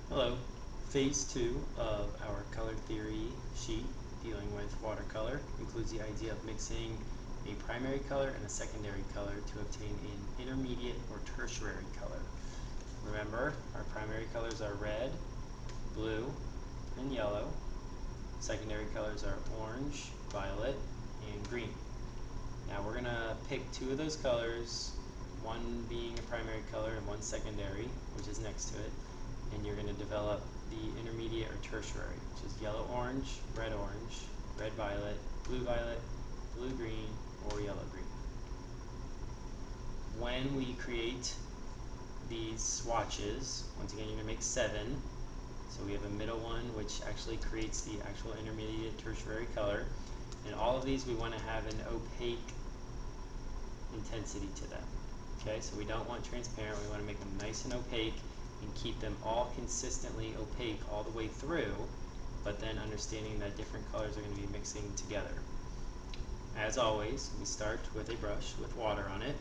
Hello. Phase 2 of our color theory sheet dealing with watercolor includes the idea of mixing a primary color and a secondary color to obtain an intermediate or tertiary color. Remember, our primary colors are red, blue, and yellow. Secondary colors are orange, violet, and green. Now we're going to pick two of those colors, one being a primary color and one secondary, which is next to it, and you're going to develop the intermediate or tertiary, which is yellow-orange, red-violet, blue-green, or yellow-green. When we create these swatches, once again you're going to make 7, so we have a middle one which actually creates the actual intermediate tertiary color, and all of these we want to have an opaque intensity to them. Okay, so we don't want transparent, we want to make them nice and opaque and keep them all consistently opaque all the way through, but then understanding that different colors are going to be mixing together. As always, we start with a brush with water on it.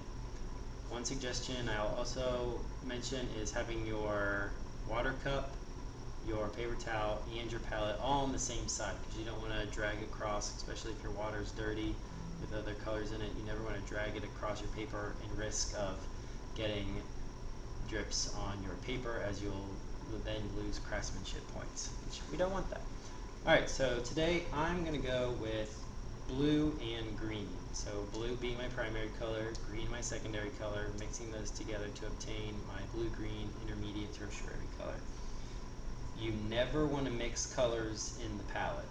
One suggestion I'll also mention is having your water cup, your paper towel, and your palette all on the same side, because you don't want to drag across, especially if your water is dirty with other colors in it. You never want to drag it across your paper and risk of getting drips on your paper, as you'll then lose craftsmanship points, which we don't want that. Alright, so today I'm going to go with blue and green. So blue being my primary color, green my secondary color, mixing those together to obtain my blue-green intermediate tertiary color. You never want to mix colors in the palette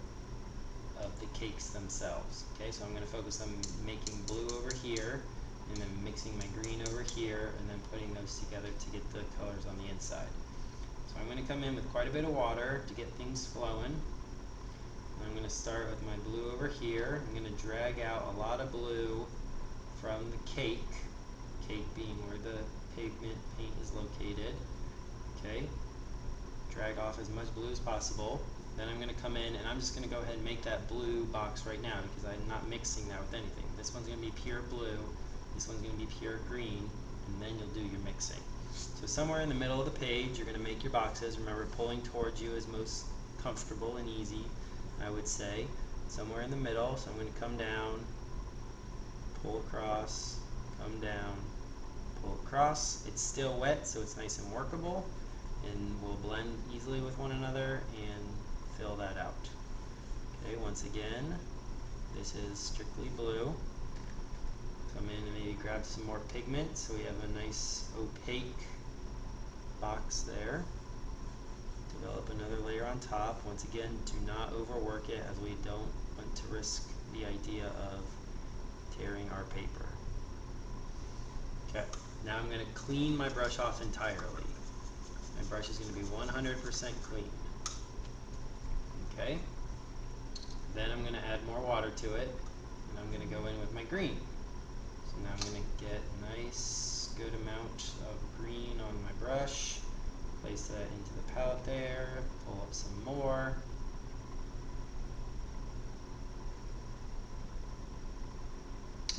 of the cakes themselves. Okay, so I'm going to focus on making blue over here, and then mixing my green over here, and then putting those together to get the colors on the inside. So I'm going to come in with quite a bit of water to get things flowing. I'm going to start with my blue over here. I'm going to drag out a lot of blue from the cake being where the pigment paint is located. Okay, drag off as much blue as possible. Then I'm going to come in and I'm just going to go ahead and make that blue box right now, because I'm not mixing that with anything. This one's going to be pure blue, this one's going to be pure green, and then you'll do your mixing. So somewhere in the middle of the page you're going to make your boxes. Remember, pulling towards you is most comfortable and easy, I would say. Somewhere in the middle, so I'm going to come down, pull across, come down, pull across. It's still wet, so it's nice and workable, and will blend easily with one another and fill that out. Okay, once again, this is strictly blue. Come in and maybe grab some more pigment so we have a nice opaque box there. Develop another layer on top. Once again, do not overwork it, as we don't want to risk the idea of tearing our paper. Okay, now I'm going to clean my brush off entirely. My brush is going to be 100% clean. Okay, then I'm going to add more water to it, and I'm going to go in with my green. So now I'm going to get a nice good amount of green on my brush, place that into the palette there, pull up some more.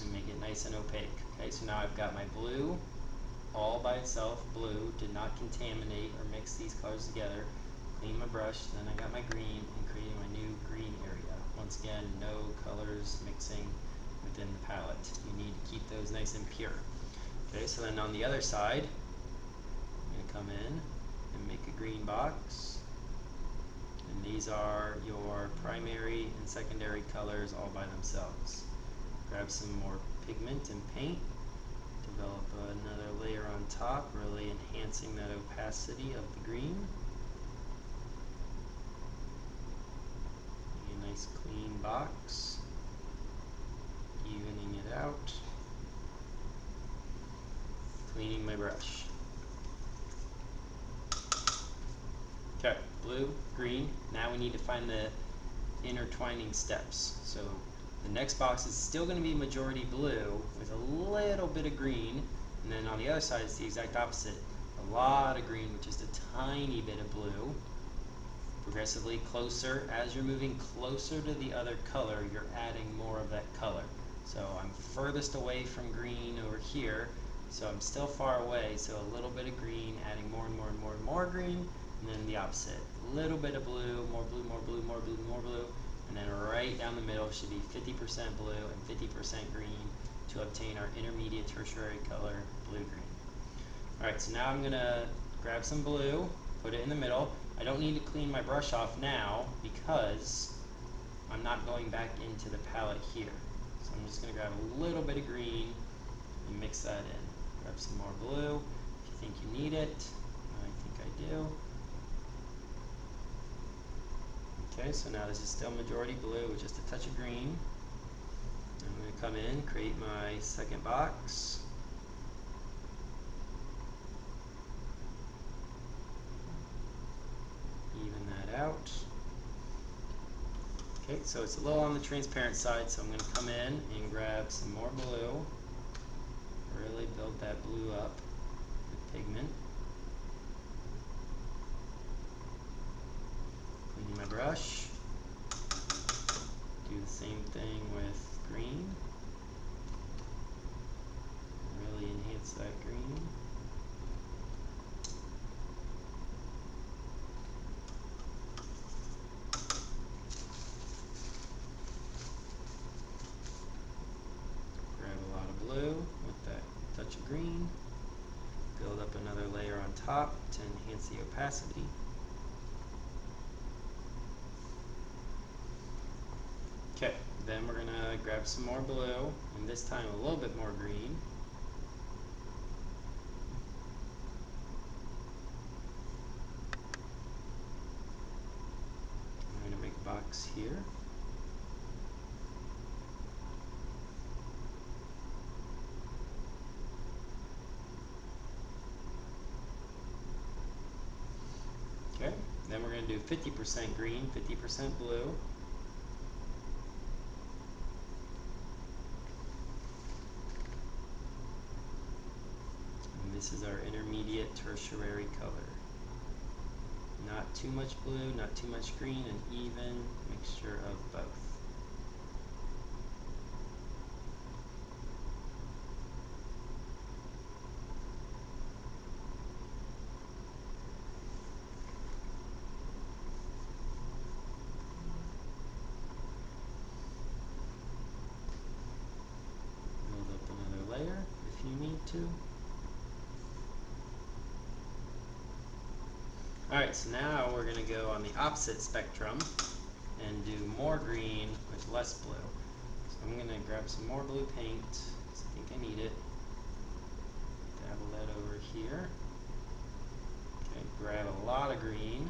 And make it nice and opaque. Okay, so now I've got my blue all by itself, blue, did not contaminate or mix these colors together. Clean my brush, then I got my green and creating my new green area. Once again, no colors mixing within the palette. You need to keep those nice and pure. Okay, so then on the other side, I'm going to come in and make a green box. And these are your primary and secondary colors all by themselves. Grab some more pigment and paint. Develop another layer on top, really enhancing that opacity of the green. Make a nice clean box, evening it out, cleaning my brush. Okay, blue, green. Now we need to find the intertwining steps. So the next box is still going to be majority blue with a little bit of green, and then on the other side it's the exact opposite. A lot of green with just a tiny bit of blue. Progressively closer, as you're moving closer to the other color, you're adding more of that color. So I'm furthest away from green over here, so I'm still far away, so a little bit of green, adding more and more and more and more green, and then the opposite. A little bit of blue, more blue, more blue, more blue, more blue, and then right down the middle should be 50% blue and 50% green to obtain our intermediate tertiary color, blue-green. Alright, so now I'm going to grab some blue, put it in the middle. I don't need to clean my brush off now because I'm not going back into the palette here. So I'm just going to grab a little bit of green and mix that in. Grab some more blue if you think you need it. I think I do. Okay, so now this is still majority blue with just a touch of green. I'm going to come in, create my second box. Even that out. Okay, so it's a little on the transparent side, so I'm going to come in and grab some more blue. Really build that blue up with pigment. Clean my brush. Do the same thing with green. Really enhance that green. Grab a lot of blue with that touch of green. Build up another layer on top to enhance the opacity. Okay, then we're going to grab some more blue, and this time a little bit more green. I'm going to make a box here. Okay, then we're going to do 50% green, 50% blue. And this is our intermediate tertiary color. Not too much blue, not too much green, an even mixture of both. Layer if you need to. Alright, so now we're going to go on the opposite spectrum and do more green with less blue. So I'm going to grab some more blue paint because I think I need it. Dabble that over here. Okay, grab a lot of green.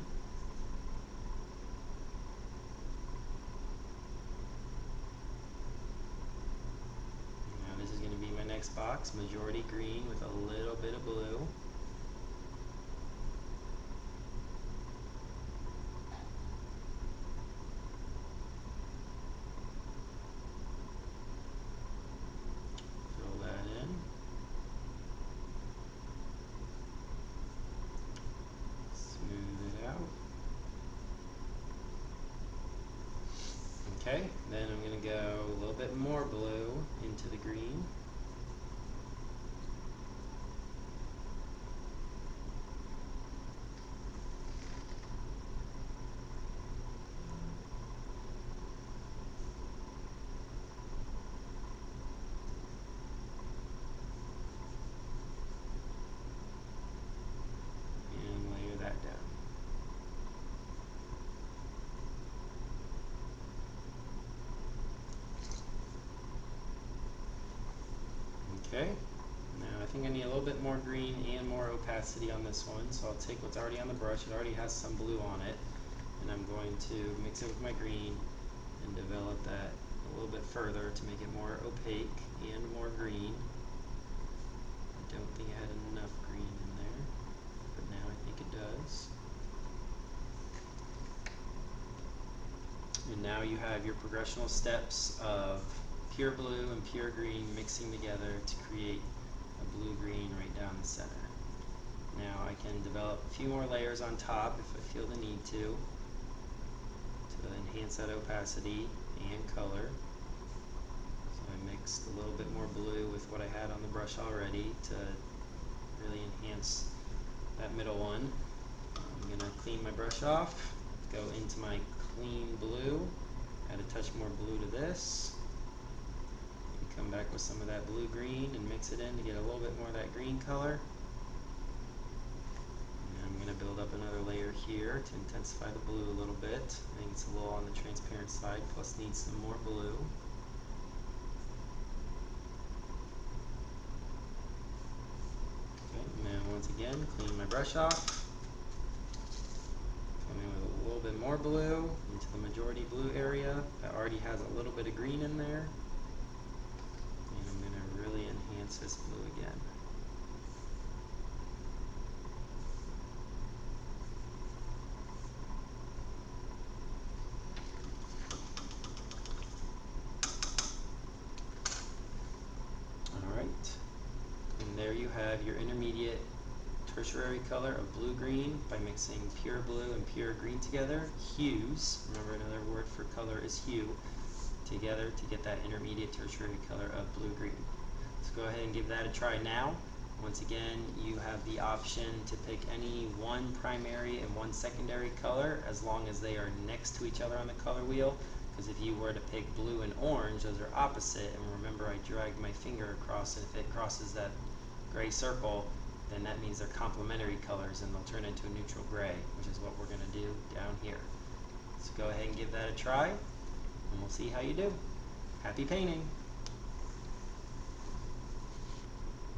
Next box, majority green with a little bit of blue. Fill that in. Smooth it out. Okay, then I'm going to go a little bit more blue into the green. Okay, now I think I need a little bit more green and more opacity on this one, so I'll take what's already on the brush. It already has some blue on it, and I'm going to mix it with my green and develop that a little bit further to make it more opaque and more green. I don't think I had enough green in there, but now I think it does. And now you have your progressional steps of pure blue and pure green mixing together to create a blue-green right down the center. Now I can develop a few more layers on top if I feel the need to enhance that opacity and color. So I mixed a little bit more blue with what I had on the brush already to really enhance that middle one. I'm going to clean my brush off, go into my clean blue, add a touch more blue to this, and come back with some of that blue-green and mix it in to get a little bit more of that green color. And I'm going to build up another layer here to intensify the blue a little bit. I think it's a little on the transparent side, plus needs some more blue. Okay, and then once again, clean my brush off. Come in with a little bit more blue into the majority blue area that already has a little bit of green in there. And I'm going to really enhance this blue again. Alright, and there you have your intermediate tertiary color of blue-green by mixing pure blue and pure green together. Hues, remember another word for color is hue, together to get that intermediate tertiary color of blue-green. So go ahead and give that a try now. Once again, you have the option to pick any one primary and one secondary color as long as they are next to each other on the color wheel. Because if you were to pick blue and orange, those are opposite, and remember I dragged my finger across, and if it crosses that gray circle, then that means they're complementary colors and they'll turn into a neutral gray, which is what we're going to do down here. So go ahead and give that a try, and we'll see how you do. Happy painting!